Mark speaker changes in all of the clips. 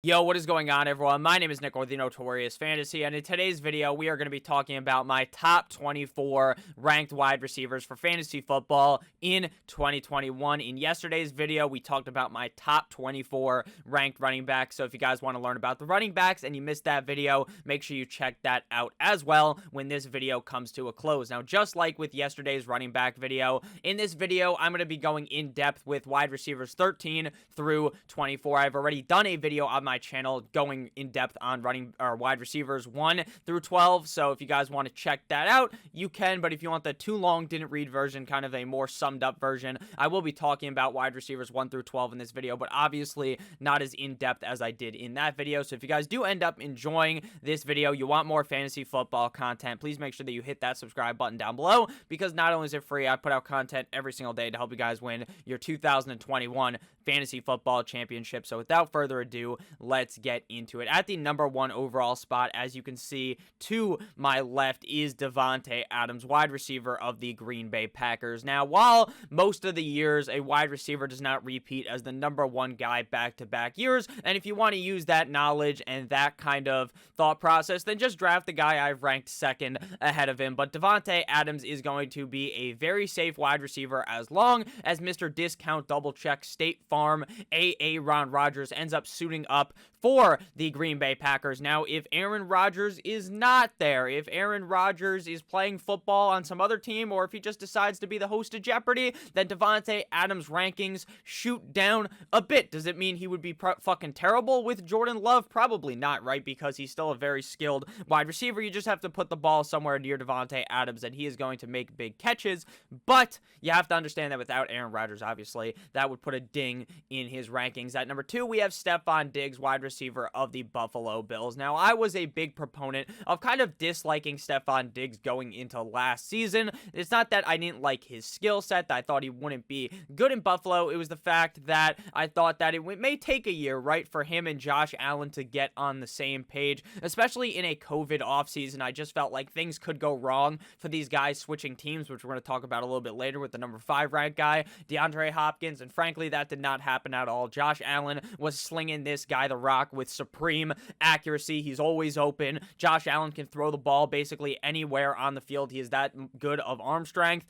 Speaker 1: Yo, what is going on, everyone? My name is Nick, or the Notorious Fantasy, and in today's video, we are going to be talking about my top 24 ranked wide receivers for fantasy football in 2021. In yesterday's video, we talked about my top 24 ranked running backs, so if you guys want to learn about the running backs and you missed that video, make sure you check that out as well when this video comes to a close. Now, just like with yesterday's running back video, in this video, I'm going to be going in depth with wide receivers 13 through 24. I've already done a video on my channel going in depth on running or wide receivers 1 through 12, so if you guys want to check that out, you can. But if you want the too long didn't read version, kind of a more summed up version, I will be talking about wide receivers 1 through 12 in this video, but obviously not as in depth as I did in that video. So if you guys do end up enjoying this video, you want more fantasy football content, please make sure that you hit that subscribe button down below, because not only is it free, I put out content every single day to help you guys win your 2021 fantasy football championship. So without further ado, let's get into it. At the number 1 overall spot, as you can see to my left, is Davante Adams, wide receiver of the Green Bay Packers. Now, while most of the years a wide receiver does not repeat as the number 1 guy back-to-back years, and if you want to use that knowledge and that kind of thought process, then just draft the guy I've ranked second ahead of him. But Davante Adams is going to be a very safe wide receiver as long as Mr. Discount Double Check State Farm Aaron Rodgers ends up suiting up for the Green Bay Packers. Now, if Aaron Rodgers is not there, if Aaron Rodgers is playing football on some other team, or if he just decides to be the host of Jeopardy, then Davante Adams' rankings shoot down a bit. Does it mean he would be fucking terrible with Jordan Love? Probably not, right? Because he's still a very skilled wide receiver. You just have to put the ball somewhere near Davante Adams, and he is going to make big catches. But you have to understand that without Aaron Rodgers, obviously, that would put a ding in his rankings. At number 2, we have Stefon Diggs, wide receiver of the Buffalo Bills. Now, I was a big proponent of kind of disliking Stefon Diggs going into last season. It's not that I didn't like his skill set, that I thought he wouldn't be good in Buffalo. It was the fact that I thought that it may take a year, right, for him and Josh Allen to get on the same page, especially in a COVID offseason. I just felt like things could go wrong for these guys switching teams, which we're going to talk about a little bit later with the number 5 ranked guy, DeAndre Hopkins, and frankly, that did not happen at all. Josh Allen was slinging this guy the rock with supreme accuracy. He's always open. Josh Allen can throw the ball basically anywhere on the field. He is that good of arm strength.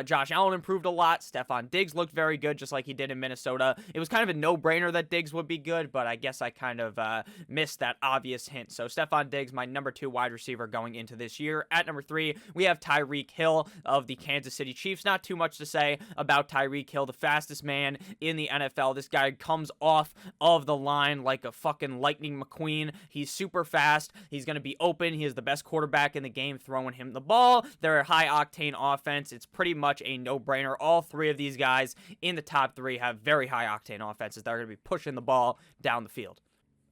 Speaker 1: Josh Allen improved a lot. Stefon Diggs looked very good, just like he did in Minnesota. It was kind of a no-brainer that Diggs would be good, but I guess I kind of missed that obvious hint. So Stefon Diggs, my number 2 wide receiver going into this year. At number 3, we have Tyreek Hill of the Kansas City Chiefs. Not too much to say about Tyreek Hill, the fastest man in the NFL. This guy comes off of the line like a fucking Lightning McQueen. He's super fast. He's going to be open. He is the best quarterback in the game throwing him the ball. They're a high-octane offense. It's pretty much a no-brainer. All 3 of these guys in the top 3 have very high-octane offenses. They're going to be pushing the ball down the field.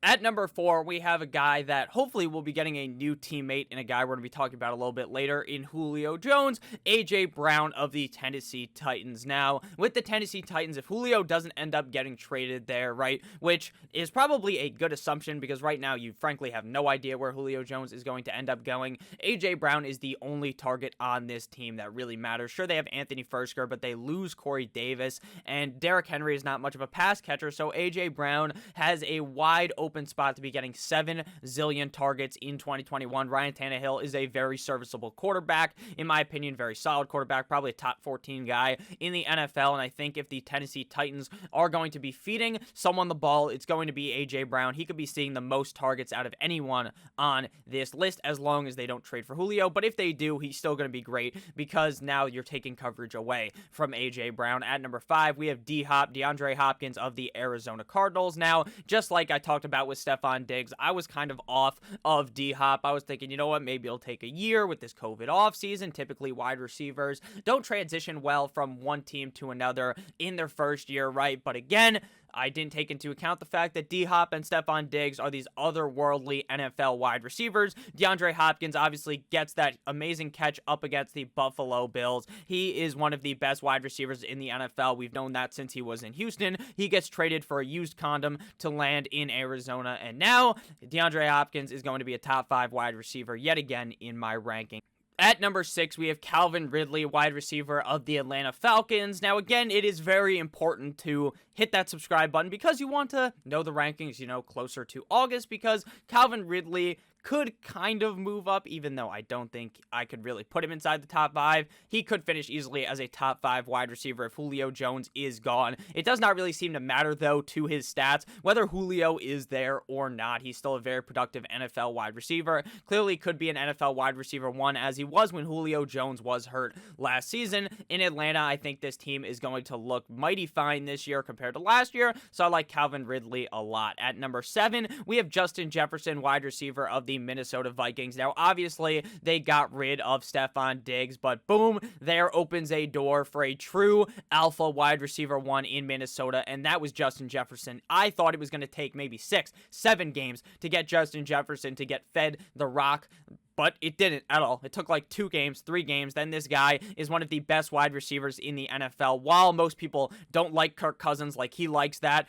Speaker 1: At number 4, we have a guy that hopefully will be getting a new teammate, and a guy we're going to be talking about a little bit later in Julio Jones, A.J. Brown of the Tennessee Titans. Now, with the Tennessee Titans, if Julio doesn't end up getting traded there, right, which is probably a good assumption because right now you frankly have no idea where Julio Jones is going to end up going, A.J. Brown is the only target on this team that really matters. Sure, they have Anthony Firkser, but they lose Corey Davis, and Derrick Henry is not much of a pass catcher, so A.J. Brown has a wide open spot to be getting 7 zillion targets in 2021. Ryan Tannehill is a very serviceable quarterback, in my opinion, very solid quarterback, probably a top 14 guy in the NFL, and I think if the Tennessee Titans are going to be feeding someone the ball, it's going to be A.J. Brown. He could be seeing the most targets out of anyone on this list as long as they don't trade for Julio, but if they do, he's still going to be great because now you're taking coverage away from A.J. Brown. At number 5, we have D-Hop, DeAndre Hopkins of the Arizona Cardinals. Now, just like I talked about with Stefon Diggs, I was kind of off of D-Hop. I was thinking, you know what, maybe it'll take a year with this COVID offseason. Typically, wide receivers don't transition well from one team to another in their first year, right? But again, I didn't take into account the fact that D-Hop and Stefon Diggs are these otherworldly NFL wide receivers. DeAndre Hopkins obviously gets that amazing catch up against the Buffalo Bills. He is one of the best wide receivers in the NFL. We've known that since he was in Houston. He gets traded for a used condom to land in Arizona, and now DeAndre Hopkins is going to be a top 5 wide receiver yet again in my ranking. At number 6, we have Calvin Ridley, wide receiver of the Atlanta Falcons. Now, again, it is very important to hit that subscribe button because you want to know the rankings, closer to August, because Calvin Ridley could kind of move up, even though I don't think I could really put him inside the top 5. He could finish easily as a top 5 wide receiver if Julio Jones is gone. It does not really seem to matter, though, to his stats, whether Julio is there or not. He's still a very productive NFL wide receiver. Clearly could be an NFL wide receiver 1, as he was when Julio Jones was hurt last season. In Atlanta, I think this team is going to look mighty fine this year compared to last year, so I like Calvin Ridley a lot. At number 7, we have Justin Jefferson, wide receiver of the Minnesota Vikings. Now, obviously, they got rid of Stephon Diggs, but boom, there opens a door for a true alpha wide receiver 1 in Minnesota, and that was Justin Jefferson. I thought it was going to take maybe 6, 7 games to get Justin Jefferson to get fed the rock, but it didn't at all. It took like 2 games, 3 games. Then this guy is one of the best wide receivers in the NFL. While most people don't like Kirk Cousins, like he likes that,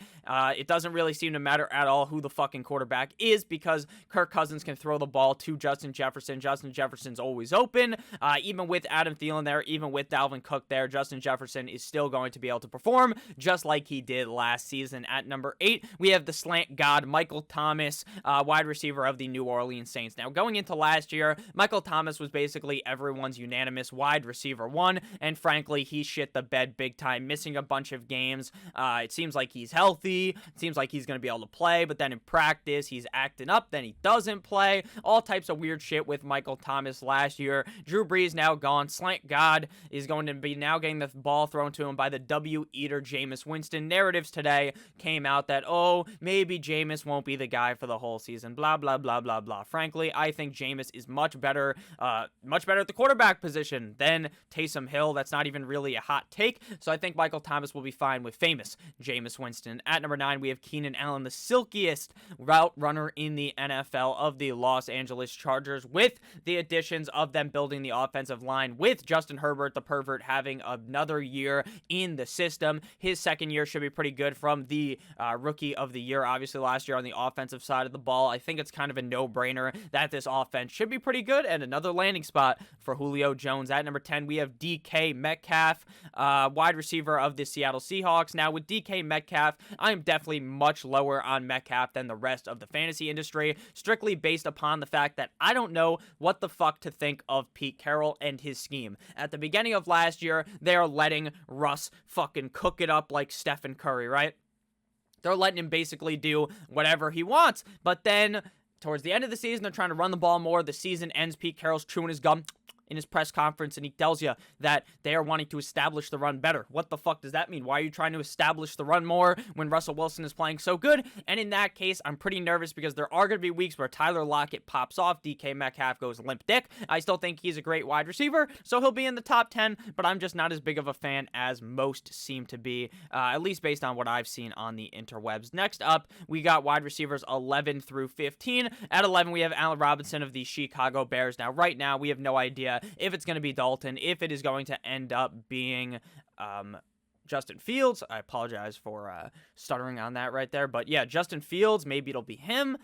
Speaker 1: it doesn't really seem to matter at all who the fucking quarterback is, because Kirk Cousins can throw the ball to Justin Jefferson. Justin Jefferson's always open. Even with Adam Thielen there, even with Dalvin Cook there, Justin Jefferson is still going to be able to perform just like he did last season. At number 8, we have the slant god, Michael Thomas, wide receiver of the New Orleans Saints. Now, going into last year, Michael Thomas was basically everyone's unanimous wide receiver 1, and frankly, he shit the bed big time, missing a bunch of games. It seems like he's healthy, it seems like he's going to be able to play, but then in practice, he's acting up, then he doesn't play. All types of weird shit with Michael Thomas last year. Drew Brees now gone. Slant God is going to be now getting the ball thrown to him by the W-eater Jameis Winston. Narratives today came out that, oh, maybe Jameis won't be the guy for the whole season, blah, blah, blah, blah, blah. Frankly, I think Jameis is much better at the quarterback position than Taysom Hill. That's not even really a hot take. So I think Michael Thomas will be fine with famous Jameis Winston. At number 9, we have Keenan Allen, the silkiest route runner in the NFL of the Los Angeles Chargers, with the additions of them building the offensive line, with Justin Herbert, the pervert, having another year in the system. His second year should be pretty good from the rookie of the year, obviously last year on the offensive side of the ball. I think it's kind of a no-brainer that this offense should be pretty good, and another landing spot for Julio Jones. At number 10, we have DK Metcalf, wide receiver of the Seattle Seahawks. Now, with DK Metcalf, I am definitely much lower on Metcalf than the rest of the fantasy industry, strictly based upon the fact that I don't know what the fuck to think of Pete Carroll and his scheme. At the beginning of last year, they are letting Russ fucking cook it up like Stephen Curry, right? They're letting him basically do whatever he wants, but then towards the end of the season, they're trying to run the ball more. The season ends, Pete Carroll's chewing his gum in his press conference, and he tells you that they are wanting to establish the run better. What the fuck does that mean? Why are you trying to establish the run more when Russell Wilson is playing so good? And in that case, I'm pretty nervous because there are going to be weeks where Tyler Lockett pops off, DK Metcalf goes limp dick. I still think he's a great wide receiver, so he'll be in the top 10, but I'm just not as big of a fan as most seem to be, at least based on what I've seen on the interwebs. Next up, we got wide receivers 11 through 15. At 11, we have Allen Robinson of the Chicago Bears. Now, right now, we have no idea if it's going to be Dalton, if it is going to end up being Justin Fields. I apologize for stuttering on that right there. But yeah, Justin Fields, maybe it'll be him.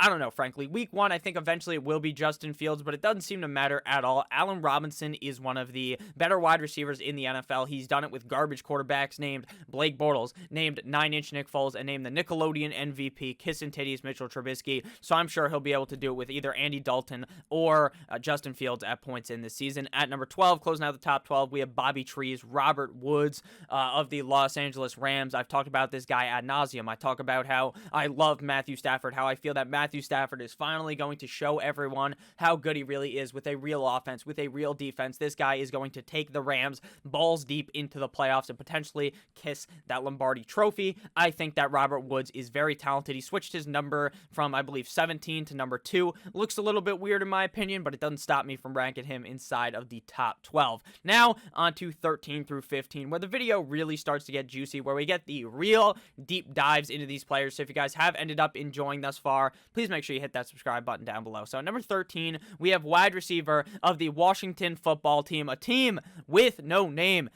Speaker 1: I don't know, frankly. Week 1, I think eventually it will be Justin Fields, but it doesn't seem to matter at all. Allen Robinson is one of the better wide receivers in the NFL. He's done it with garbage quarterbacks named Blake Bortles, named 9-inch Nick Foles, and named the Nickelodeon MVP, Kissin' Titties, Mitchell Trubisky. So I'm sure he'll be able to do it with either Andy Dalton or Justin Fields at points in this season. At number 12, closing out the top 12, we have Bobby Trees, Robert Woods of the Los Angeles Rams. I've talked about this guy ad nauseum. I talk about how I love Matthew Stafford, how I feel that Matthew Stafford is finally going to show everyone how good he really is with a real offense, with a real defense. This guy is going to take the Rams balls deep into the playoffs and potentially kiss that Lombardi trophy. I think that Robert Woods is very talented. He switched his number from, I believe, 17 to number 2. Looks a little bit weird in my opinion, but it doesn't stop me from ranking him inside of the top 12. Now, on to 13 through 15, where the video really starts to get juicy, where we get the real deep dives into these players. So if you guys have ended up enjoying thus far, please make sure you hit that subscribe button down below. So at number 13, we have wide receiver of the Washington football team, a team with no name.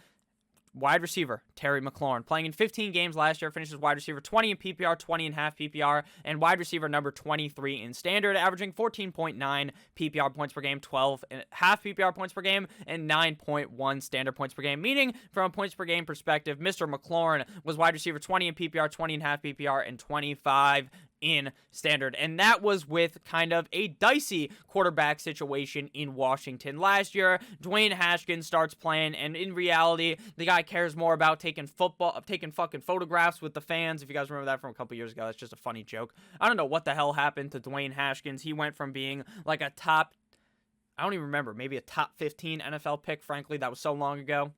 Speaker 1: Wide receiver, Terry McLaurin, playing in 15 games last year, finishes wide receiver 20 in PPR, 20 in half PPR, and wide receiver number 23 in standard, averaging 14.9 PPR points per game, 12 and half PPR points per game, and 9.1 standard points per game. Meaning, from a points per game perspective, Mr. McLaurin was wide receiver 20 in PPR, 20 in half PPR, and 25 in standard. And that was with kind of a dicey quarterback situation in Washington last year. Dwayne Haskins starts playing, and in reality, the guy cares more about taking fucking photographs with the fans. If you guys remember that from a couple years ago, that's just a funny joke. I don't know what the hell happened to Dwayne Haskins. He went from being like a top, I don't even remember, maybe a top 15 NFL pick, frankly. That was so long ago.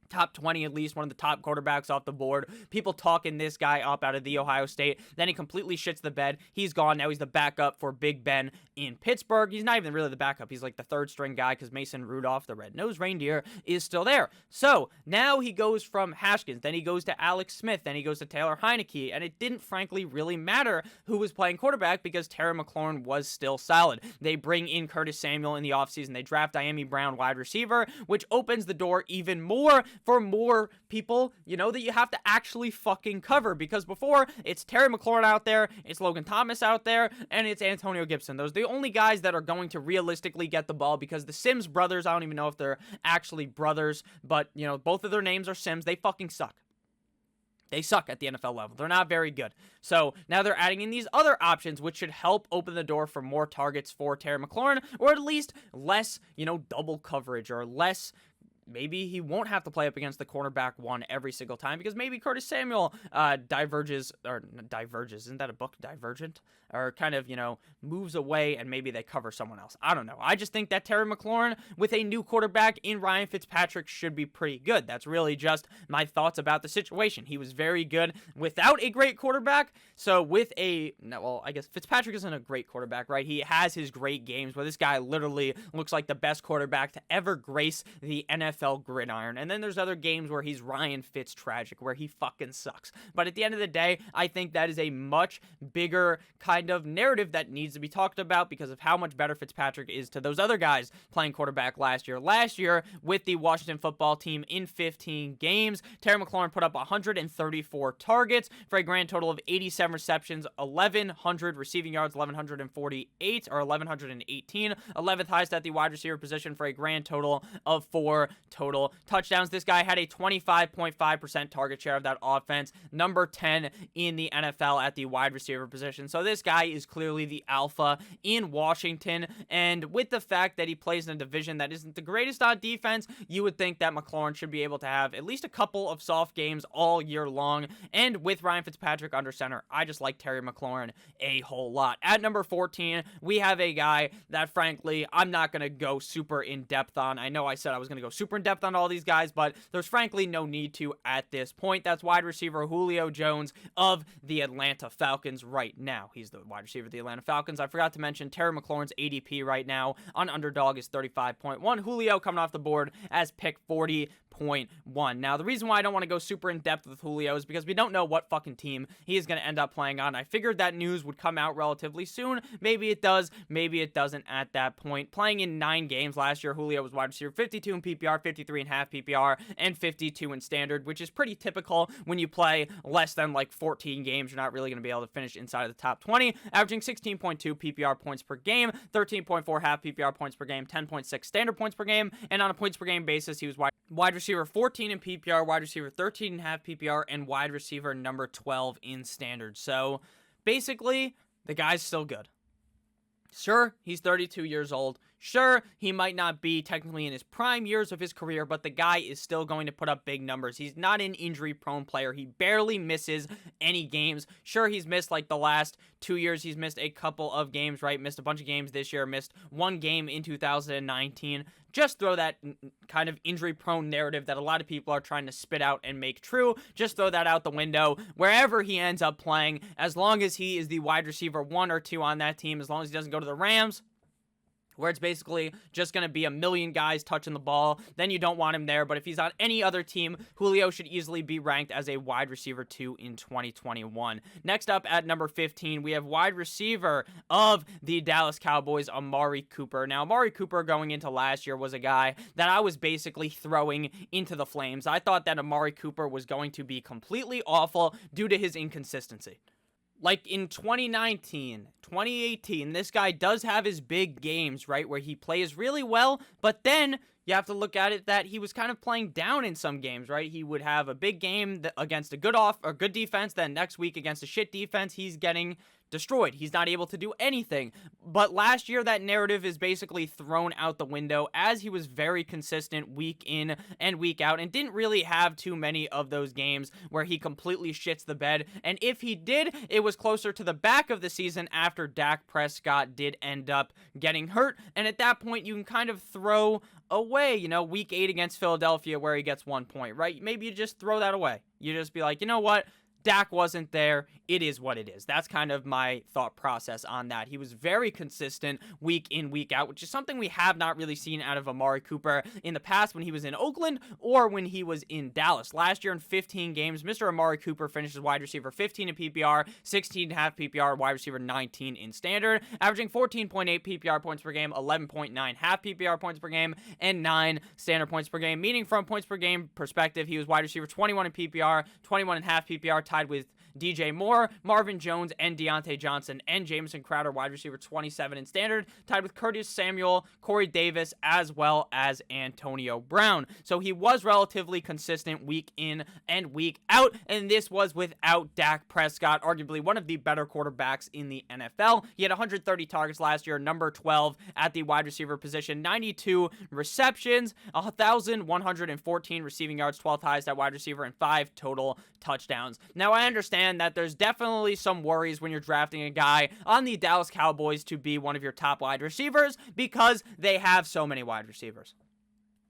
Speaker 1: Top 20 at least, one of the top quarterbacks off the board. People talking this guy up out of the Ohio State. Then he completely shits the bed. He's gone. Now he's the backup for Big Ben in Pittsburgh. He's not even really the backup. He's like the third string guy because Mason Rudolph, the red-nosed reindeer, is still there. So now he goes from Haskins. Then he goes to Alex Smith. Then he goes to Taylor Heineke. And it didn't frankly really matter who was playing quarterback because Terry McLaurin was still solid. They bring in Curtis Samuel in the offseason. They draft Dyami Brown, wide receiver, which opens the door even more for more people, that you have to actually fucking cover, because before, it's Terry McLaurin out there, it's Logan Thomas out there, and it's Antonio Gibson. Those are the only guys that are going to realistically get the ball, because the Sims brothers, I don't even know if they're actually brothers, but, both of their names are Sims. They fucking suck. They suck at the NFL level. They're not very good. So now they're adding in these other options, which should help open the door for more targets for Terry McLaurin, or at least less, double coverage, or less. Maybe he won't have to play up against the cornerback one every single time, because maybe Curtis Samuel diverges, isn't that a book, Divergent? Or kind of, moves away and maybe they cover someone else. I don't know. I just think that Terry McLaurin with a new quarterback in Ryan Fitzpatrick should be pretty good. That's really just my thoughts about the situation. He was very good without a great quarterback. So with I guess Fitzpatrick isn't a great quarterback, right? He has his great games where this guy literally looks like the best quarterback to ever grace the NFL gridiron. And then there's other games where he's Ryan Fitz tragic, where he fucking sucks. But at the end of the day, I think that is a much bigger kind of narrative that needs to be talked about because of how much better Fitzpatrick is to those other guys playing quarterback last year. Last year, with the Washington football team in 15 games, Terry McLaurin put up 134 targets for a grand total of 87 receptions, 1,100 receiving yards, 1,148 or 1,118, 11th highest at the wide receiver position for a grand total of 4 total touchdowns. This guy had a 25.5% target share of that offense, number 10 in the NFL at the wide receiver position. So this guy is clearly the alpha in Washington, and with the fact that he plays in a division that isn't the greatest on defense, you would think that McLaurin should be able to have at least a couple of soft games all year long. And with Ryan Fitzpatrick under center, I just like Terry McLaurin a whole lot. At number 14, we have a guy that frankly I'm not going to go super in depth on. I know I said I was going to go super in depth on all these guys, but there's frankly no need to at this point. That's wide receiver Julio Jones of the Atlanta Falcons right now. He's the wide receiver of the Atlanta Falcons. I forgot to mention Terry McLaurin's ADP right now on Underdog is 35.1. Julio coming off the board as pick 40.1. Now, the reason why I don't want to go super in depth with Julio is because we don't know what fucking team he is going to end up playing on. I figured that news would come out relatively soon. Maybe it does, maybe it doesn't at that point. Playing in 9 games last year, Julio was wide receiver 52 in PPR, 53 in half PPR, and 52 in standard, which is pretty typical when you play less than like 14 games. You're not really going to be able to finish inside of the top 20, averaging 16.2 PPR points per game, 13.4 half PPR points per game, 10.6 standard points per game, and on a points per game basis, he was wide receiver 14 in PPR, wide receiver 13 in half PPR, and wide receiver number 12 in standard. So basically, the guy's still good. Sure, he's 32 years old. Sure, he might not be technically in his prime years of his career, but the guy is still going to put up big numbers. He's not an injury-prone player. He barely misses any games. Sure, he's missed like the last 2 years. He's missed a couple of games, right? Missed a bunch of games this year. Missed one game in 2019. Just throw that kind of injury-prone narrative that a lot of people are trying to spit out and make true. Just throw that out the window. Wherever he ends up playing, as long as he is the wide receiver 1 or 2 on that team, as long as he doesn't go to the Rams, where it's basically just going to be a million guys touching the ball, then you don't want him there. But if he's on any other team, Julio should easily be ranked as a wide receiver 2 in 2021. Next up at number 15, we have wide receiver of the Dallas Cowboys, Amari Cooper. Now, Amari Cooper going into last year was a guy that I was basically throwing into the flames. I thought that Amari Cooper was going to be completely awful due to his inconsistency. Like in 2019, 2018, this guy does have his big games, right, where he plays really well, but then you have to look at it that he was kind of playing down in some games, right? He would have a big game against a good defense, then next week against a shit defense, he's getting destroyed. He's not able to do anything. But last year, that narrative is basically thrown out the window as he was very consistent week in and week out and didn't really have too many of those games where he completely shits the bed. And if he did, it was closer to the back of the season after Dak Prescott did end up getting hurt. And at that point, you can kind of throw away, week 8 against Philadelphia where he gets 1 point, right? Maybe you just throw that away. You just be like, you know what? Dak wasn't there. It is what it is. That's kind of my thought process on that. He was very consistent week in, week out, which is something we have not really seen out of Amari Cooper in the past when he was in Oakland or when he was in Dallas. Last year in 15 games, Mr. Amari Cooper finishes wide receiver 15 in PPR, 16.5 PPR, wide receiver 19 in standard, averaging 14.8 PPR points per game, 11.9 half PPR points per game, and 9 standard points per game. Meaning from points per game perspective, he was wide receiver 21 in PPR, 21.5 PPR, tied with DJ Moore, Marvin Jones, and Deontay Johnson, and Jamison Crowder, wide receiver 27 in standard, tied with Curtis Samuel, Corey Davis, as well as Antonio Brown. So he was relatively consistent week in and week out, and this was without Dak Prescott, arguably one of the better quarterbacks in the NFL. He had 130 targets last year, number 12 at the wide receiver position, 92 receptions, 1,114 receiving yards, 12th highest at wide receiver, and 5 total touchdowns. Now, I understand that there's definitely some worries when you're drafting a guy on the Dallas Cowboys to be one of your top wide receivers because they have so many wide receivers.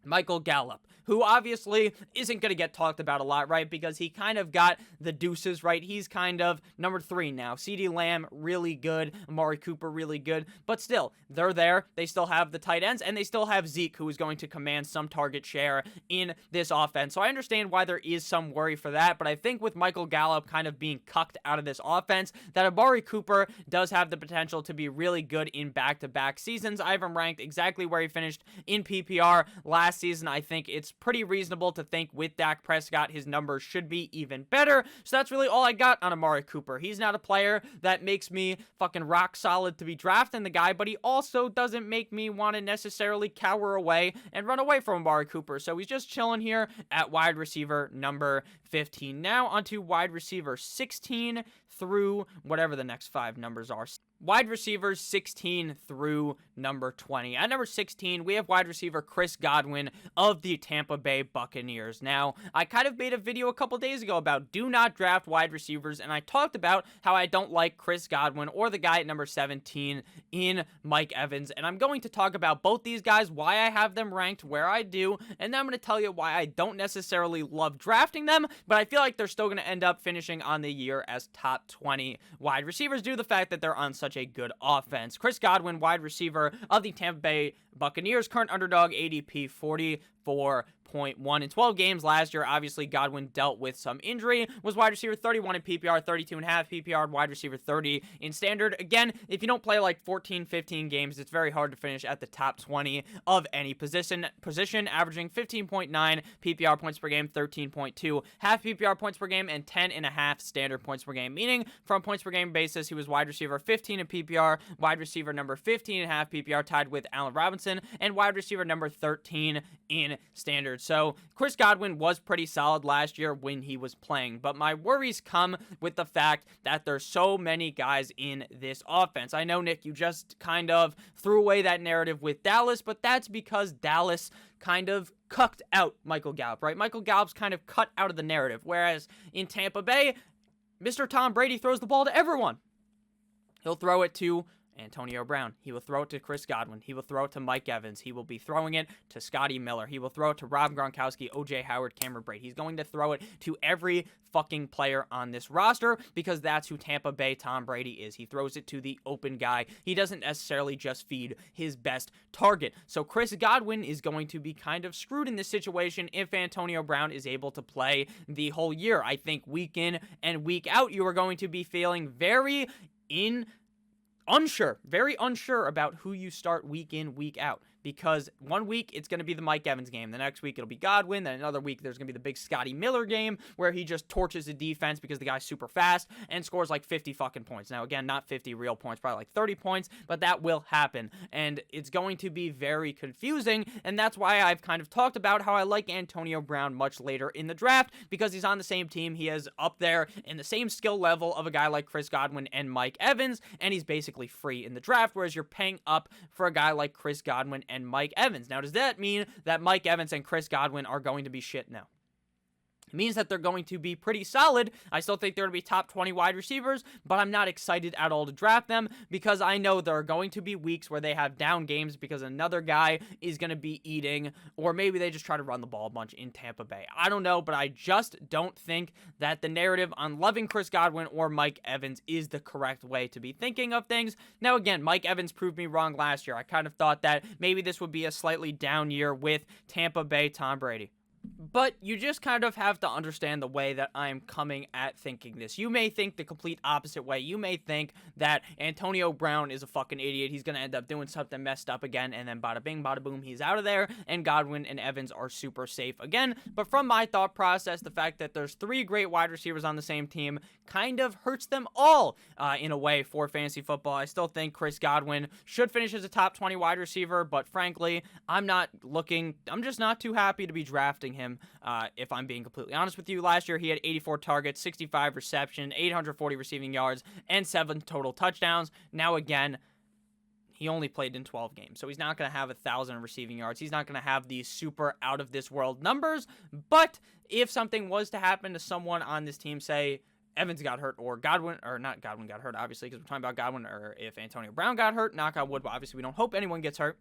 Speaker 1: Michael Gallup, who obviously isn't going to get talked about a lot, right? Because he kind of got the deuces, right? He's kind of number 3 now. CeeDee Lamb, really good. Amari Cooper, really good. But still, they're there. They still have the tight ends, and they still have Zeke, who is going to command some target share in this offense. So I understand why there is some worry for that, but I think with Michael Gallup kind of being cucked out of this offense, that Amari Cooper does have the potential to be really good in back-to-back seasons. I have him ranked exactly where he finished in PPR last season. I think it's pretty reasonable to think with Dak Prescott, his numbers should be even better. So that's really all I got on Amari Cooper. He's not a player that makes me fucking rock solid to be drafting the guy, but he also doesn't make me want to necessarily cower away and run away from Amari Cooper. So he's just chilling here at wide receiver number 15. Now onto wide receiver 16 through whatever the next 5 numbers are. Wide receivers 16 through number 20. At number 16, we have wide receiver Chris Godwin of the Tampa Bay Buccaneers. Now, I kind of made a video a couple days ago about do not draft wide receivers, and I talked about how I don't like Chris Godwin or the guy at number 17 in Mike Evans, and I'm going to talk about both these guys, why I have them ranked where I do, and then I'm going to tell you why I don't necessarily love drafting them, but I feel like they're still going to end up finishing on the year as top 20 wide receivers due to the fact that they're on such a good offense. Chris Godwin, wide receiver of the Tampa Bay Buccaneers, current underdog ADP 44.1. In 12 games last year, obviously Godwin dealt with some injury, was wide receiver 31 in PPR, 32.5 PPR, wide receiver 30 in standard. Again, if you don't play like 14, 15 games, it's very hard to finish at the top 20 of any position, averaging 15.9 PPR points per game, 13.2 half PPR points per game, and 10.5 standard points per game, meaning from points per game basis, he was wide receiver 15 in PPR, wide receiver number 15.5 PPR, tied with Allen Robinson, and wide receiver number 13 in standard. So Chris Godwin was pretty solid last year when he was playing, but my worries come with the fact that there's so many guys in this offense. I know, Nick, you just kind of threw away that narrative with Dallas, but that's because Dallas kind of cucked out Michael Gallup, right? Michael Gallup's kind of cut out of the narrative, whereas in Tampa Bay, Mr. Tom Brady throws the ball to everyone. He'll throw it to Antonio Brown. He will throw it to Chris Godwin. He will throw it to Mike Evans. He will be throwing it to Scotty Miller. He will throw it to Rob Gronkowski, OJ Howard, Cameron Brate. He's going to throw it to every fucking player on this roster because that's who Tampa Bay Tom Brady is. He throws it to the open guy. He doesn't necessarily just feed his best target. So Chris Godwin is going to be kind of screwed in this situation if Antonio Brown is able to play the whole year. I think week in and week out, you are going to be feeling very unsure about who you start week in, week out. Because one week, it's going to be the Mike Evans game. The next week, it'll be Godwin. Then another week, there's going to be the big Scotty Miller game where he just torches the defense because the guy's super fast and scores like 50 fucking points. Now, again, not 50 real points, probably like 30 points, but that will happen. And it's going to be very confusing, and that's why I've kind of talked about how I like Antonio Brown much later in the draft because he's on the same team. He is up there in the same skill level of a guy like Chris Godwin and Mike Evans, and he's basically free in the draft, whereas you're paying up for a guy like Chris Godwin and Mike Evans. Now, does that mean that Mike Evans and Chris Godwin are going to be shit? No. It means that they're going to be pretty solid. I still think they're going to be top 20 wide receivers, but I'm not excited at all to draft them because I know there are going to be weeks where they have down games because another guy is going to be eating, or maybe they just try to run the ball a bunch in Tampa Bay. I don't know, but I just don't think that the narrative on loving Chris Godwin or Mike Evans is the correct way to be thinking of things. Now, again, Mike Evans proved me wrong last year. I kind of thought that maybe this would be a slightly down year with Tampa Bay Tom Brady. But you just kind of have to understand the way that I'm coming at thinking this. You may think the complete opposite way. You may think that Antonio Brown is a fucking idiot. He's going to end up doing something messed up again, and then bada bing, bada boom, he's out of there, and Godwin and Evans are super safe again. But from my thought process, the fact that there's three great wide receivers on the same team kind of hurts them all in a way for fantasy football. I still think Chris Godwin should finish as a top 20 wide receiver, but frankly, I'm just not too happy to be drafting him, if I'm being completely honest with you. Last year, he had 84 targets, 65 reception, 840 receiving yards, and 7 total touchdowns. Now, again, he only played in 12 games, so he's not going to have 1,000 receiving yards. He's not going to have these super out-of-this-world numbers, but if something was to happen to someone on this team, say Evans got hurt, or Godwin, or not Godwin got hurt, obviously, because we're talking about Godwin, or if Antonio Brown got hurt, knock on wood, but obviously we don't hope anyone gets hurt.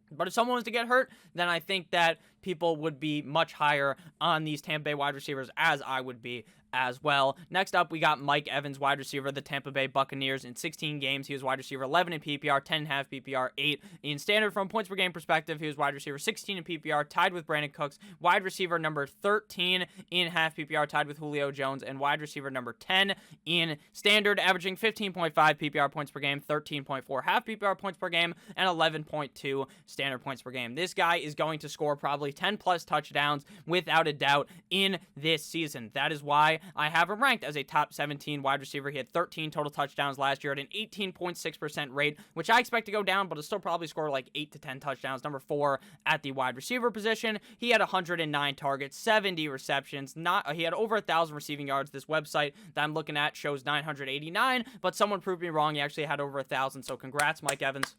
Speaker 1: But if someone was to get hurt, then I think that people would be much higher on these Tampa Bay wide receivers, as I would be as well. Next up, we got Mike Evans, wide receiver of the Tampa Bay Buccaneers. In 16 games, he was wide receiver 11 in PPR, 10.5 PPR, 8 in standard. From points per game perspective, he was wide receiver 16 in PPR, tied with Brandon Cooks, wide receiver number 13 in half PPR, tied with Julio Jones, and wide receiver number 10 in standard, averaging 15.5 PPR points per game, 13.4 half PPR points per game, and 11.2 standard points per game. This guy is going to score probably 10 plus touchdowns without a doubt in this season. That is why I have him ranked as a top 17 wide receiver. He had 13 total touchdowns last year at an 18.6% rate, which I expect to go down, but he'll still probably score like 8 to 10 touchdowns. Number 4 at the wide receiver position. He had 109 targets, 70 receptions. He had over 1,000 receiving yards. This website that I'm looking at shows 989, but someone proved me wrong. He actually had over 1,000, so congrats, Mike Evans.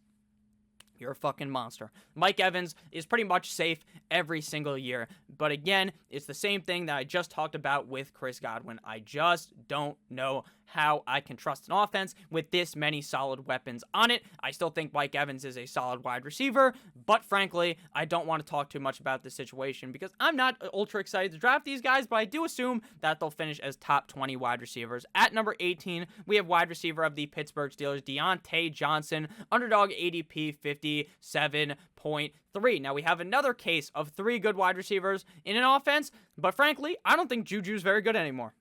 Speaker 1: You're a fucking monster. Mike Evans is pretty much safe every single year. But again, it's the same thing that I just talked about with Chris Godwin. I just don't know how I can trust an offense with this many solid weapons on it. I still think Mike Evans is a solid wide receiver, but frankly, I don't want to talk too much about this situation because I'm not ultra excited to draft these guys, but I do assume that they'll finish as top 20 wide receivers. At number 18, we have wide receiver of the Pittsburgh Steelers, Deontay Johnson, underdog ADP 57.3. Now, we have another case of 3 good wide receivers in an offense, but frankly, I don't think Juju's very good anymore.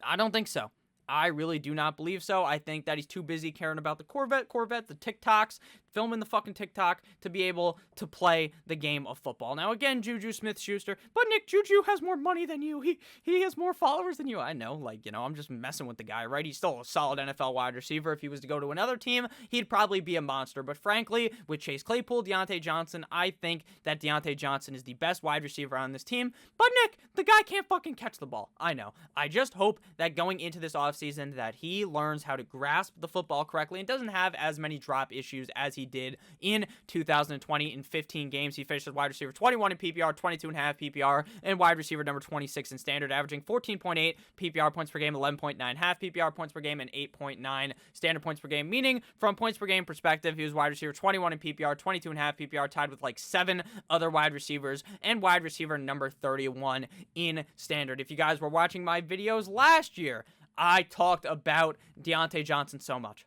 Speaker 1: I don't think so. I really do not believe so. I think that he's too busy caring about the Corvette, the TikToks, filming the fucking TikTok to be able to play the game of football. Now, again, Juju Smith-Schuster, but Nick, Juju has more money than you. He has more followers than you. I know, I'm just messing with the guy, right? He's still a solid NFL wide receiver. If he was to go to another team, he'd probably be a monster. But frankly, with Chase Claypool, Deontay Johnson, I think that Deontay Johnson is the best wide receiver on this team. But Nick, the guy can't fucking catch the ball. I know. I just hope that going into this offseason, offseason that he learns how to grasp the football correctly and doesn't have as many drop issues as he did in 2020. In 15 games, he finished as wide receiver 21 in PPR, 22.5 PPR, and wide receiver number 26 in standard, averaging 14.8 PPR points per game, 11.9 half PPR points per game, and 8.9 standard points per game, meaning from points per game perspective, he was wide receiver 21 in PPR, 22.5 PPR, tied with like 7 other wide receivers, and wide receiver number 31 in standard. If you guys were watching my videos last year, I talked about Diontae Johnson so much,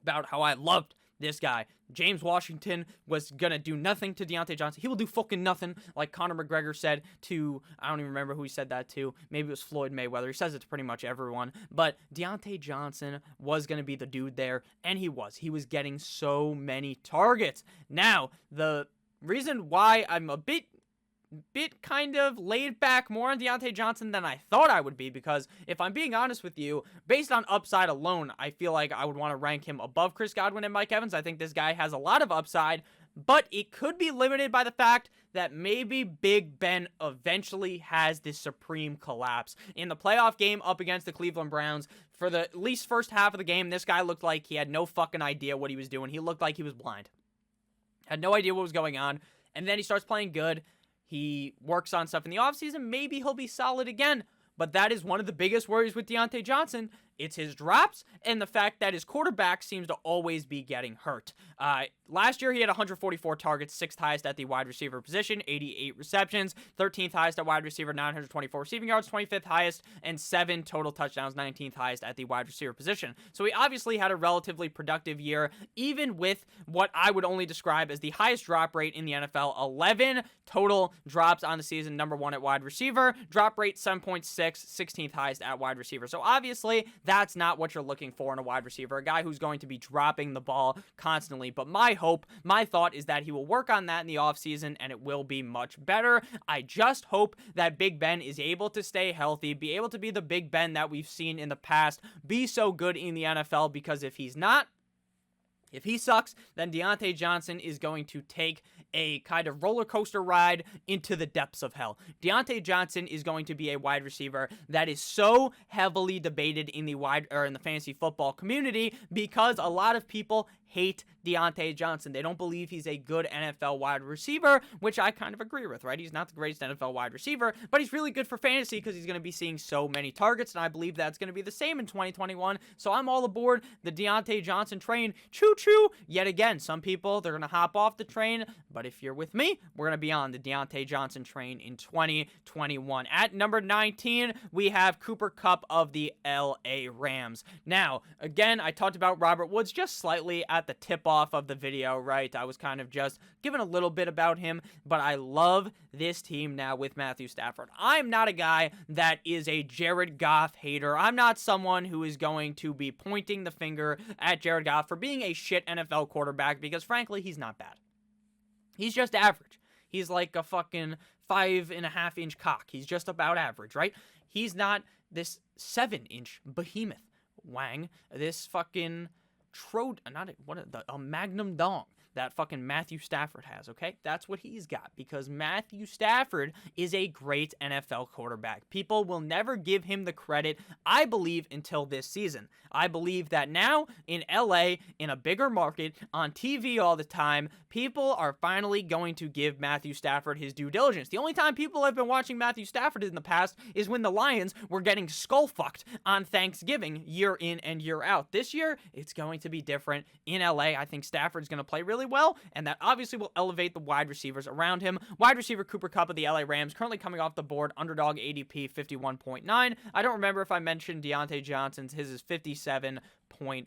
Speaker 1: about how I loved this guy. James Washington was gonna do nothing to Diontae Johnson. He will do fucking nothing, like Conor McGregor said to, I don't even remember who he said that to. Maybe it was Floyd Mayweather. He says it to pretty much everyone. But Diontae Johnson was gonna be the dude there, and he was. He was getting so many targets. Now, the reason why I'm a bit kind of laid back more on Diontae Johnson than I thought I would be, because if I'm being honest with you, based on upside alone, I feel like I would want to rank him above Chris Godwin and Mike Evans. I think this guy has a lot of upside, but it could be limited by the fact that maybe Big Ben eventually has this supreme collapse. In the playoff game up against the Cleveland Browns, for the at least first half of the game, this guy looked like he had no fucking idea what he was doing. He looked like he was blind. Had no idea what was going on, and then he starts playing good. He works on stuff in the offseason. Maybe he'll be solid again. But that is one of the biggest worries with Diontae Johnson. It's his drops and the fact that his quarterback seems to always be getting hurt. Last year, he had 144 targets, 6th highest at the wide receiver position, 88 receptions, 13th highest at wide receiver, 924 receiving yards, 25th highest, and 7 total touchdowns, 19th highest at the wide receiver position. So he obviously had a relatively productive year, even with what I would only describe as the highest drop rate in the NFL, 11 total drops on the season, number 1 at wide receiver, drop rate 7.6, 16th highest at wide receiver. So obviously, that's not what you're looking for in a wide receiver, a guy who's going to be dropping the ball constantly. But my hope, my thought is that he will work on that in the offseason and it will be much better. I just hope that Big Ben is able to stay healthy, be able to be the Big Ben that we've seen in the past, be so good in the NFL, because if he's not, if he sucks, then Diontae Johnson is going to take a kind of roller coaster ride into the depths of hell. Diontae Johnson is going to be a wide receiver that is so heavily debated in the in the fantasy football community, because a lot of people hate Diontae Johnson. They don't believe he's a good NFL wide receiver, which I kind of agree with, right? He's not the greatest NFL wide receiver, but he's really good for fantasy because he's going to be seeing so many targets, and I believe that's going to be the same in 2021. So I'm all aboard the Diontae Johnson train. Choo-choo! Yet again, some people, they're going to hop off the train, but if you're with me, we're going to be on the Diontae Johnson train in 2021. At number 19, we have Cooper Kupp of the LA Rams. Now, again, I talked about Robert Woods just slightly at the tip-off of the video, right? I was kind of just giving a little bit about him, but I love this team now with Matthew Stafford. I'm not a guy that is a Jared Goff hater. I'm not someone who is going to be pointing the finger at Jared Goff for being a shit NFL quarterback, because frankly, he's not bad. He's just average. He's like a fucking 5.5-inch cock. He's just about average, right? He's not this 7-inch behemoth. Wang, this fucking a Magnum Dong that fucking Matthew Stafford has, okay? That's what he's got, because Matthew Stafford is a great NFL quarterback. People will never give him the credit, I believe, until this season. I believe that now in LA, in a bigger market, on TV all the time, people are finally going to give Matthew Stafford his due diligence. The only time people have been watching Matthew Stafford in the past is when the Lions were getting skull-fucked on Thanksgiving year in and year out. This year, it's going to be different in LA. I think Stafford's going to play really well, and that obviously will elevate the wide receivers around him. Wide receiver Cooper Kupp of the LA Rams, currently coming off the board, underdog ADP 51.9. I don't remember if I mentioned Diontae Johnson's. His is 57.3.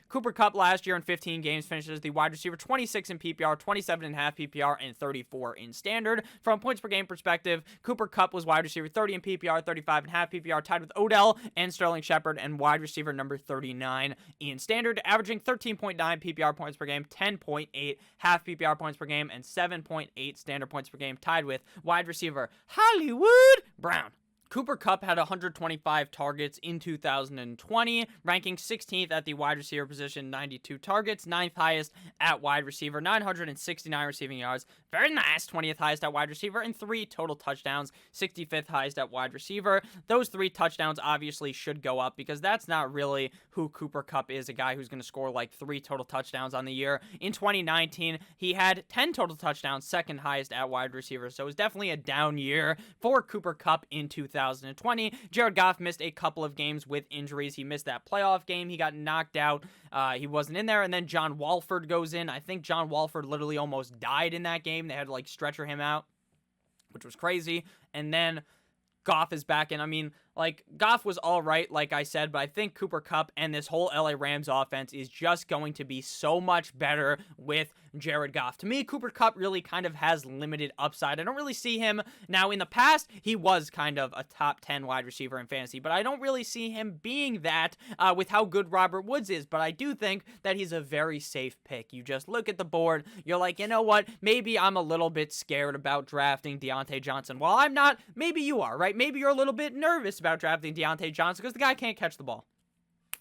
Speaker 1: Cooper Kupp last year in 15 games finishes the wide receiver 26 in PPR, 27.5 PPR, and 34 in standard. From points per game perspective, Cooper Kupp was wide receiver 30 in PPR, 35.5 PPR, tied with Odell and Sterling Shepard, and wide receiver number 39 in standard, averaging 13.9 PPR points per game, 10.8 half PPR points per game, and 7.8 standard points per game, tied with wide receiver Hollywood Brown. Cooper Kupp had 125 targets in 2020, ranking 16th at the wide receiver position, 92 targets, 9th highest at wide receiver, 969 receiving yards, very nice, 20th highest at wide receiver, and 3 total touchdowns, 65th highest at wide receiver. Those 3 touchdowns obviously should go up because that's not really who Cooper Kupp is, a guy who's going to score like 3 total touchdowns on the year. In 2019, he had 10 total touchdowns, 2nd highest at wide receiver, so it was definitely a down year for Cooper Kupp in 2020. Jared Goff missed a couple of games with injuries. He missed that playoff game. He got knocked out. He wasn't in there. And then John Walford goes in. I think John Walford literally almost died in that game. They had to like stretcher him out, which was crazy. And then Goff is back in. I mean, like, Goff was all right, like I said, but I think Cooper Kupp and this whole LA Rams offense is just going to be so much better with Jared Goff. To me, Cooper Kupp really kind of has limited upside. I don't really see him. Now, in the past, he was kind of a top 10 wide receiver in fantasy, but I don't really see him being that with how good Robert Woods is. But I do think that he's a very safe pick. You just look at the board, you're like, you know what? Maybe I'm a little bit scared about drafting Diontae Johnson. Well, I'm not. Maybe you are, right? Maybe you're a little bit nervous about drafting Diontae Johnson because the guy can't catch the ball.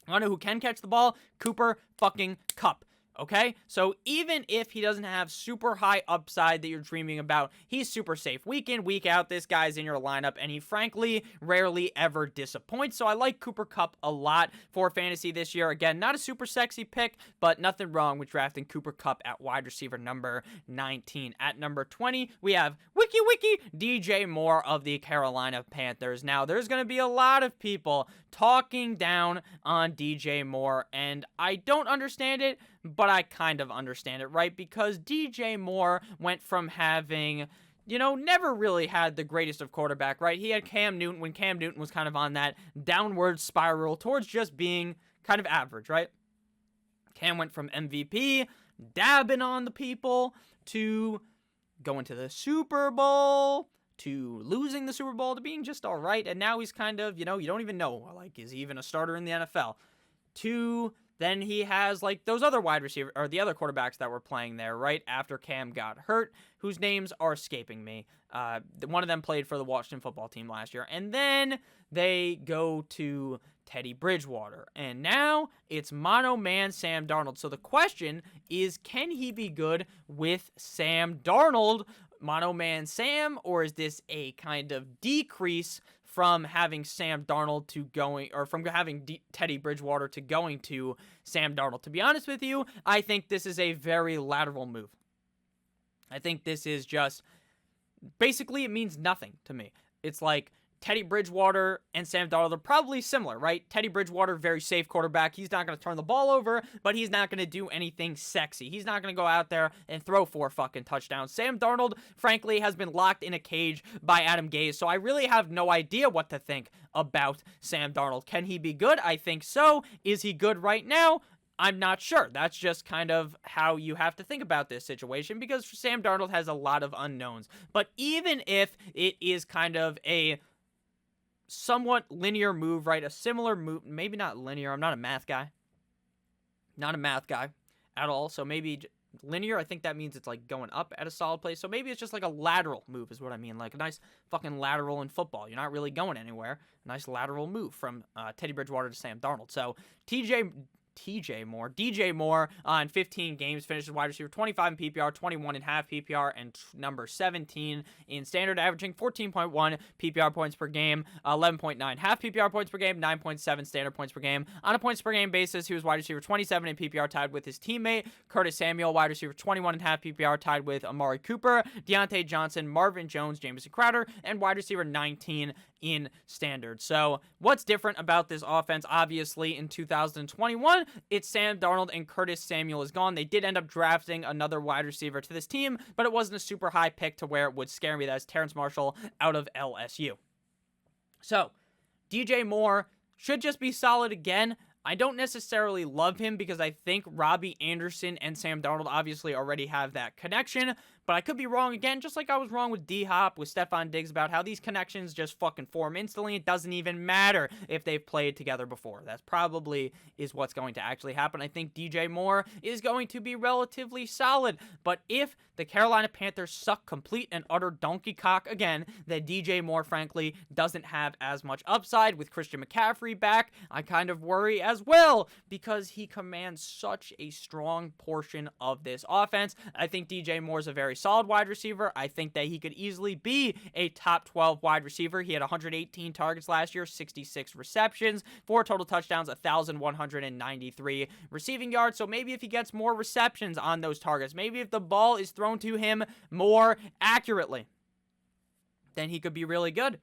Speaker 1: I know who can catch the ball? Cooper fucking Kupp. Okay, so even if he doesn't have super high upside that you're dreaming about, he's super safe. Week in, week out, this guy's in your lineup, and he frankly rarely ever disappoints. So I like Cooper Kupp a lot for fantasy this year. Again, not a super sexy pick, but nothing wrong with drafting Cooper Kupp at wide receiver number 19. At number 20, we have Wiki DJ Moore of the Carolina Panthers. Now, there's going to be a lot of people talking down on DJ Moore, and I don't understand it, but I kind of understand it, right? Because DJ Moore went from having, never really had the greatest of quarterback, right? He had Cam Newton when Cam Newton was kind of on that downward spiral towards just being kind of average, right? Cam went from MVP, dabbing on the people, to going to the Super Bowl, to losing the Super Bowl, to being just all right. And now he's kind of, you don't even know, like, is he even a starter in the NFL? To then he has, like, those other wide receiver, or the other quarterbacks that were playing there, right after Cam got hurt, whose names are escaping me. One of them played for the Washington football team last year. And then they go to Teddy Bridgewater. And now it's mono man Sam Darnold. So the question is, can he be good with Sam Darnold, mono man Sam, or is this a kind of decrease from having Sam Darnold to going, or from having Teddy Bridgewater to going to Sam Darnold? To be honest with you, I think this is a very lateral move. I think this is just, basically it means nothing to me. It's like Teddy Bridgewater and Sam Darnold are probably similar, right? Teddy Bridgewater, very safe quarterback. He's not going to turn the ball over, but he's not going to do anything sexy. He's not going to go out there and throw 4 fucking touchdowns. Sam Darnold, frankly, has been locked in a cage by Adam Gase, so I really have no idea what to think about Sam Darnold. Can he be good? I think so. Is he good right now? I'm not sure. That's just kind of how you have to think about this situation, because Sam Darnold has a lot of unknowns. But even if it is kind of a somewhat linear move, right? A similar move, maybe not linear. I'm not a math guy. Not a math guy at all. So maybe linear, I think that means it's like going up at a solid place. So maybe it's just like a lateral move is what I mean. Like a nice fucking lateral in football. You're not really going anywhere. A nice lateral move from Teddy Bridgewater to Sam Darnold. So DJ Moore in 15 games finishes wide receiver 25 in PPR, 21 in half PPR, and number 17 in standard, averaging 14.1 PPR points per game, 11.9 half PPR points per game, 9.7 standard points per game. On a points per game basis, he was wide receiver 27 in PPR, tied with his teammate Curtis Samuel, wide receiver 21 in half PPR, tied with Amari Cooper, Diontae Johnson, Marvin Jones, Jamison Crowder, and wide receiver 19 in standard. So what's different about this offense? Obviously, in 2021, it's Sam Darnold and Curtis Samuel is gone. They did end up drafting another wide receiver to this team, but it wasn't a super high pick to where it would scare me. That's Terrace Marshall out of LSU. So DJ Moore should just be solid again. I don't necessarily love him because I think Robbie Anderson and Sam Darnold obviously already have that connection, but I could be wrong again, just like I was wrong with D-Hop, with Stefon Diggs, about how these connections just fucking form instantly. It doesn't even matter if they've played together before. That's probably is what's going to actually happen. I think DJ Moore is going to be relatively solid, but if the Carolina Panthers suck complete and utter donkey cock again, then DJ Moore, frankly, doesn't have as much upside. With Christian McCaffrey back, I kind of worry as well, because he commands such a strong portion of this offense. I think DJ Moore is a very solid wide receiver. I think that he could easily be a top 12 wide receiver. He had 118 targets last year, 66 receptions, 4 total touchdowns, 1,193 receiving yards. So maybe if he gets more receptions on those targets, maybe if the ball is thrown to him more accurately, then he could be really good.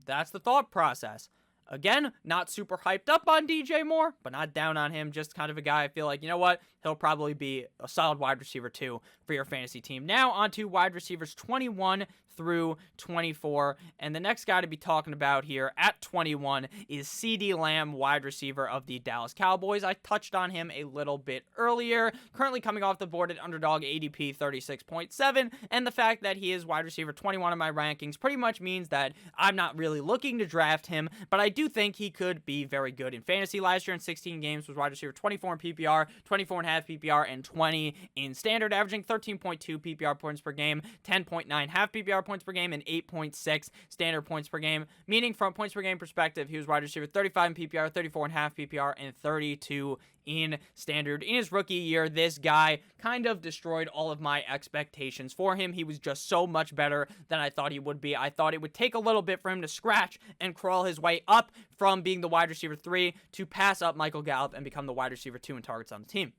Speaker 1: That's the thought process. Again, not super hyped up on DJ Moore, but not down on him. Just kind of a guy I feel like, you know what? He'll probably be a solid wide receiver too for your fantasy team. Now on to wide receivers 21 through 24. And the next guy to be talking about here at 21 is CeeDee Lamb, wide receiver of the Dallas Cowboys. I touched on him a little bit earlier. Currently coming off the board at underdog ADP 36.7. And the fact that he is wide receiver 21 in my rankings pretty much means that I'm not really looking to draft him, but I do think he could be very good in fantasy. Last year in 16 games was wide receiver 24 in PPR, 24.5 PPR, and 20 in standard, averaging 13.2 PPR points per game, 10.9 half PPR points per game, and 8.6 standard points per game. Meaning from points per game perspective, he was wide receiver 35 in PPR, 34.5 PPR, and 32 in standard. In his rookie year, this guy kind of destroyed all of my expectations for him. He was just so much better than I thought he would be. I thought it would take a little bit for him to scratch and crawl his way up from being the wide receiver 3 to pass up Michael Gallup and become the wide receiver 2 in targets on the team.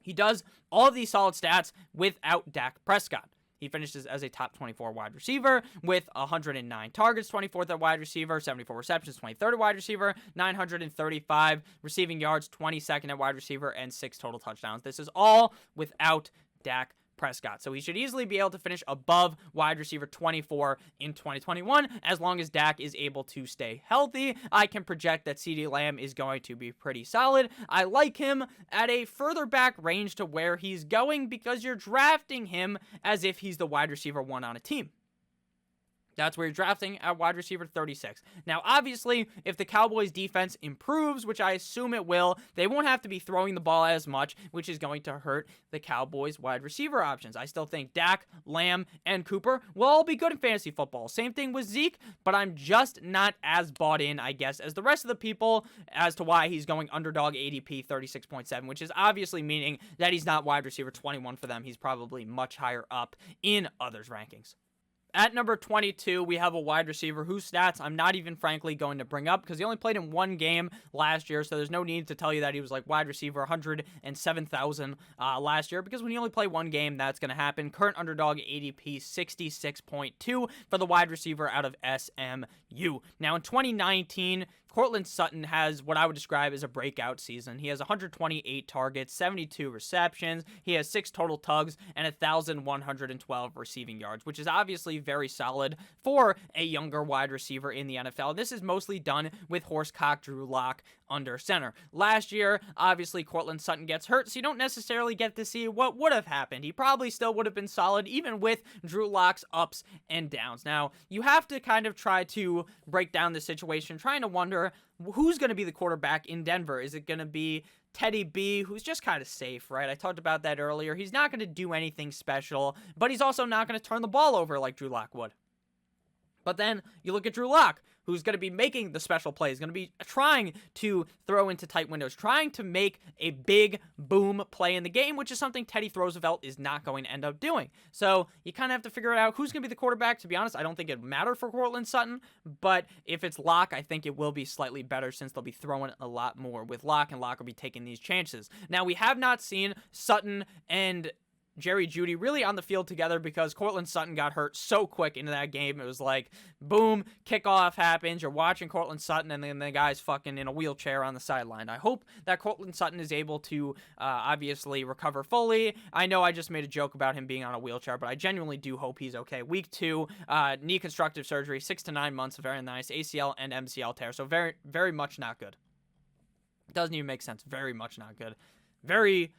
Speaker 1: He does all of these solid stats without Dak Prescott. He finishes as a top 24 wide receiver with 109 targets, 24th at wide receiver, 74 receptions, 23rd at wide receiver, 935 receiving yards, 22nd at wide receiver, and 6 total touchdowns. This is all without Dak Prescott. So he should easily be able to finish above wide receiver 24 in 2021 as long as Dak is able to stay healthy. I can project that CeeDee Lamb is going to be pretty solid. I like him at a further back range to where he's going because you're drafting him as if he's the wide receiver 1 on a team. That's where you're drafting at wide receiver 36. Now, obviously, if the Cowboys defense improves, which I assume it will, they won't have to be throwing the ball as much, which is going to hurt the Cowboys wide receiver options. I still think Dak, Lamb, and Cooper will all be good in fantasy football. Same thing with Zeke, but I'm just not as bought in, I guess, as the rest of the people as to why he's going underdog ADP 36.7, which is obviously meaning that he's not wide receiver 21 for them. He's probably much higher up in others' rankings. At number 22, we have a wide receiver whose stats I'm not even frankly going to bring up because he only played in one game last year, so there's no need to tell you that he was like wide receiver 107,000 last year, because when you only play one game, that's going to happen. Current underdog ADP 66.2 for the wide receiver out of SMU. Now in 2019, Courtland Sutton has what I would describe as a breakout season. He has 128 targets, 72 receptions. He has 6 total tugs and 1,112 receiving yards, which is obviously very solid for a younger wide receiver in the NFL. This is mostly done with horsecock Drew Lock under center. Last year, obviously, Courtland Sutton gets hurt, so you don't necessarily get to see what would have happened. He probably still would have been solid, even with Drew Lock's ups and downs. Now, you have to kind of try to break down the situation, trying to wonder who's going to be the quarterback in Denver. Is it going to be Teddy B, who's just kind of safe, right? I talked about that earlier. He's not going to do anything special, but he's also not going to turn the ball over like Drew Lock would. But then you look at Drew Lock, who's going to be making the special plays, going to be trying to throw into tight windows, trying to make a big boom play in the game, which is something Teddy Roosevelt is not going to end up doing. So you kind of have to figure out who's going to be the quarterback. To be honest, I don't think it'd matter for Courtland Sutton, but if it's Lock, I think it will be slightly better since they'll be throwing a lot more with Lock, and Lock will be taking these chances. Now, we have not seen Sutton and Jerry Jeudy really on the field together because Courtland Sutton got hurt so quick into that game. It was like, boom, kickoff happens. You're watching Courtland Sutton, and then the guy's fucking in a wheelchair on the sideline. I hope that Courtland Sutton is able to obviously recover fully. I know I just made a joke about him being on a wheelchair, but I genuinely do hope he's okay. Week 2, knee constructive surgery, 6 to 9 months, very nice. ACL and MCL tear, so very, very much not good. Doesn't even make sense. Very much not good. Very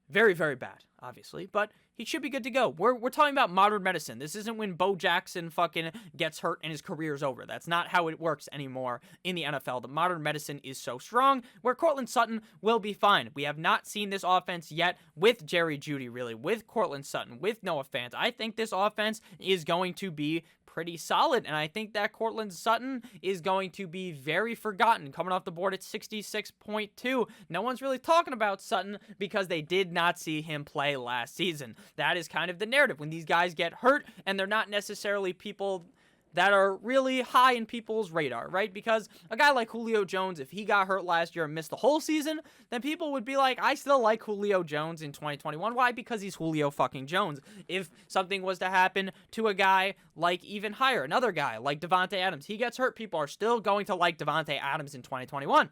Speaker 1: Very, very bad, obviously, but he should be good to go. We're talking about modern medicine. This isn't when Bo Jackson fucking gets hurt and his career's over. That's not how it works anymore in the NFL. The modern medicine is so strong where Courtland Sutton will be fine. We have not seen this offense yet with Jerry Jeudy, really, with Courtland Sutton, with Noah Fant. I think this offense is going to be pretty solid, and I think that Courtland Sutton is going to be very forgotten, coming off the board at 66.2. No one's really talking about Sutton because they did not see him play last season. That is kind of the narrative. When these guys get hurt and they're not necessarily people that are really high in people's radar, right? Because a guy like Julio Jones, if he got hurt last year and missed the whole season, then people would be like, I still like Julio Jones in 2021. Why? Because he's Julio fucking Jones. If something was to happen to a guy like even higher, another guy like Davante Adams, he gets hurt, people are still going to like Davante Adams in 2021.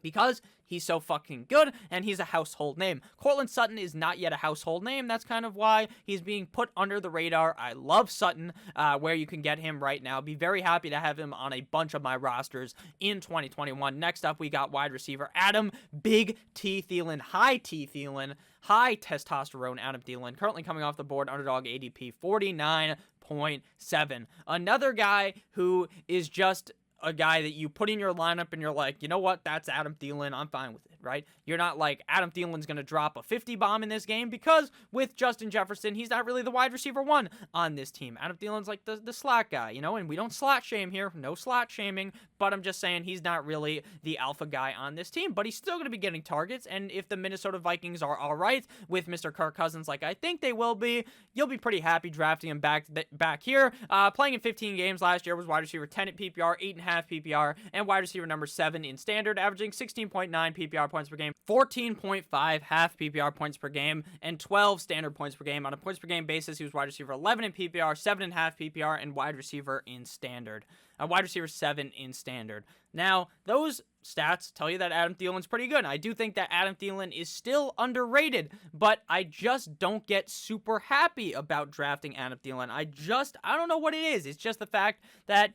Speaker 1: Because he's so fucking good and he's a household name. Courtland Sutton is not yet a household name. That's kind of why he's being put under the radar. I love Sutton, where you can get him right now. Be very happy to have him on a bunch of my rosters in 2021. Next up, we got wide receiver Adam Big T Thielen, high testosterone Adam Thielen, currently coming off the board, underdog ADP 49.7. Another guy who is just a guy that you put in your lineup and you're like, you know what, that's Adam Thielen, I'm fine with it, right? You're not like, Adam Thielen's going to drop a 50 bomb in this game, because with Justin Jefferson, he's not really the wide receiver one on this team. Adam Thielen's like the slot guy, you know, and we don't slot shame here, no slot shaming, but I'm just saying he's not really the alpha guy on this team, but he's still going to be getting targets, and if the Minnesota Vikings are all right with Mr. Kirk Cousins, like I think they will be, you'll be pretty happy drafting him back here. Playing in 15 games last year, was wide receiver 10 at PPR, 8.5 PPR, and wide receiver number 7 in standard, averaging 16.9 PPR points per game, 14.5 half PPR points per game, and 12 standard points per game. On a points per game basis, he was wide receiver 11 in PPR, 7.5 PPR, and wide receiver in standard. Wide receiver 7 in standard. Now, those stats tell you that Adam Thielen's pretty good. I do think that Adam Thielen is still underrated, but I just don't get super happy about drafting Adam Thielen. I don't know what it is. It's just the fact that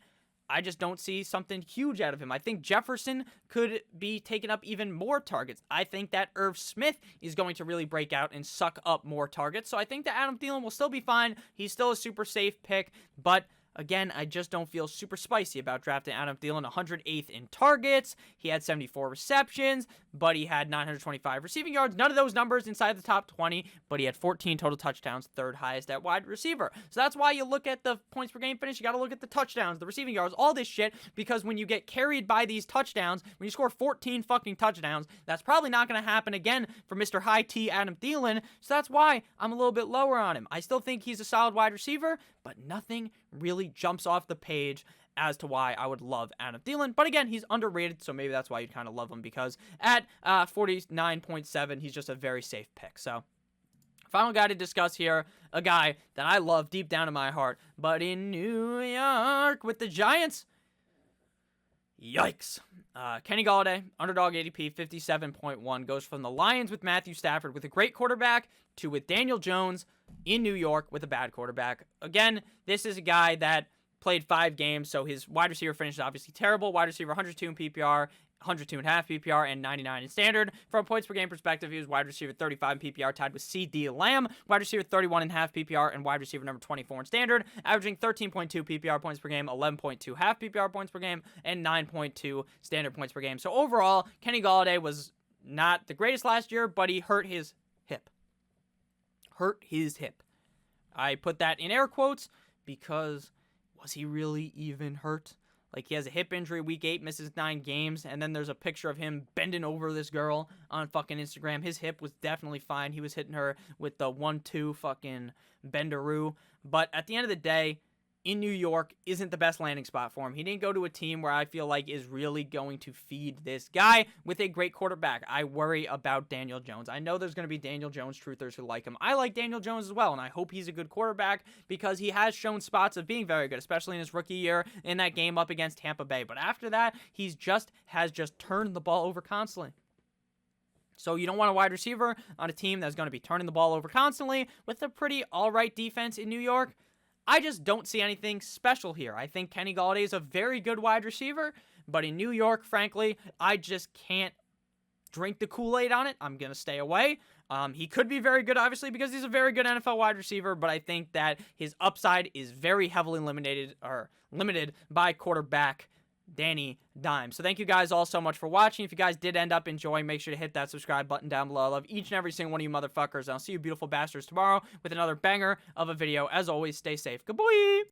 Speaker 1: I just don't see something huge out of him. I think Jefferson could be taking up even more targets. I think that Irv Smith is going to really break out and suck up more targets. So I think that Adam Thielen will still be fine. He's still a super safe pick, but again, I just don't feel super spicy about drafting Adam Thielen. 108th in targets. He had 74 receptions, but he had 925 receiving yards. None of those numbers inside the top 20, but he had 14 total touchdowns, third highest at wide receiver. So that's why you look at the points per game finish. You got to look at the touchdowns, the receiving yards, all this shit, because when you get carried by these touchdowns, when you score 14 fucking touchdowns, that's probably not going to happen again for Mr. High T Adam Thielen. So that's why I'm a little bit lower on him. I still think he's a solid wide receiver, but nothing really jumps off the page as to why I would love Adam Thielen. But again, he's underrated, so maybe that's why you'd kind of love him, because at 49.7, he's just a very safe pick. So final guy to discuss here, a guy that I love deep down in my heart, but in New York with the Giants, yikes. Kenny Golladay, underdog ADP 57.1, goes from the Lions with Matthew Stafford with a great quarterback to with Daniel Jones in New York with a bad quarterback. Again, this is a guy that played 5 games, so his wide receiver finish is obviously terrible. Wide receiver 102 in PPR, 102.5 PPR, and 99 in standard. From a points per game perspective, he was wide receiver 35 in PPR, tied with C.D. Lamb, wide receiver 31.5 PPR, and wide receiver number 24 in standard, averaging 13.2 PPR points per game, 11.2 half PPR points per game, and 9.2 standard points per game. So overall, Kenny Golladay was not the greatest last year, but he hurt his hip. I put that in air quotes because was he really even hurt? Like, he has a hip injury, week 8, misses 9 games, and then there's a picture of him bending over this girl on fucking Instagram. His hip was definitely fine. He was hitting her with the 1-2 fucking bendaroo. But at the end of the day, in New York isn't the best landing spot for him. He didn't go to a team where I feel like is really going to feed this guy with a great quarterback. I worry about Daniel Jones. I know there's going to be Daniel Jones truthers who like him. I like Daniel Jones as well, and I hope he's a good quarterback because he has shown spots of being very good, especially in his rookie year in that game up against Tampa Bay. But after that, has just turned the ball over constantly. So you don't want a wide receiver on a team that's going to be turning the ball over constantly with a pretty all-right defense in New York. I just don't see anything special here. I think Kenny Golladay is a very good wide receiver, but in New York, frankly, I just can't drink the Kool-Aid on it. I'm going to stay away. He could be very good, obviously, because he's a very good NFL wide receiver, but I think that his upside is very heavily limited by quarterback Danny Dimes. So thank you guys all so much for watching. If you guys did end up enjoying, make sure to hit that subscribe button down below. I love each and every single one of you motherfuckers. And I'll see you beautiful bastards tomorrow with another banger of a video. As always, stay safe. Goodbye.